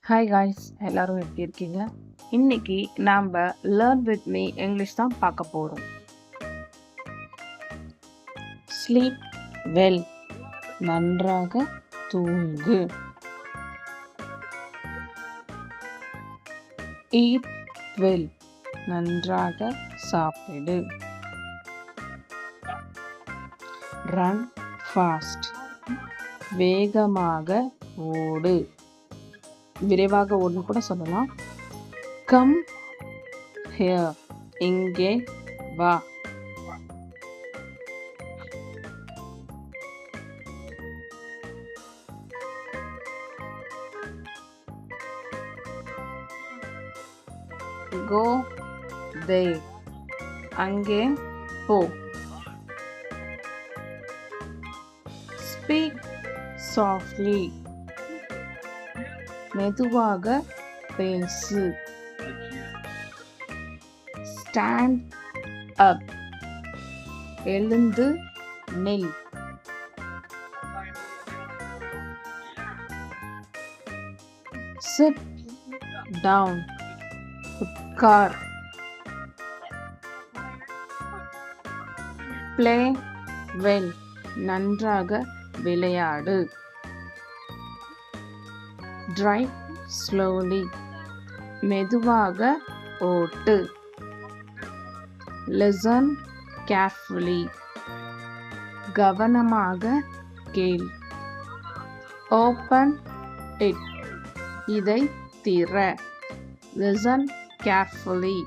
Hi guys, எல்லாரும் எப்படி இருக்கீங்க? இன்னைக்கு நாம் லேர்ன் வித் மீ இங்கிலீஷ் தான் பார்க்க போகிறோம். ஸ்லீப் வெல், நன்றாக தூங்கு. ஈட் வெல், நன்றாக சாப்பிடு. ரன் ஃபாஸ்ட், வேகமாக ஓடு. விரைவாக ஓடுன்னு கூட சொல்லலாம். கம் ஹியர், இங்கே வா. கோ தேர், அங்கே போ. ஸ்பீக் சாஃப்ட்லி, மெதுவாக பேசு. ஸ்டாண்ட் அப், எழுந்து நில். சிட் டவுன், உட்கார். பிளே வெல், நன்றாக விளையாடு. டிரைவ் ஸ்லோலி, மெதுவாக ஓட்டு. லிசன் கேர்ஃபுல்லி, கவனமாக கேள். ஓப்பன் இட், இதை திற. Listen carefully.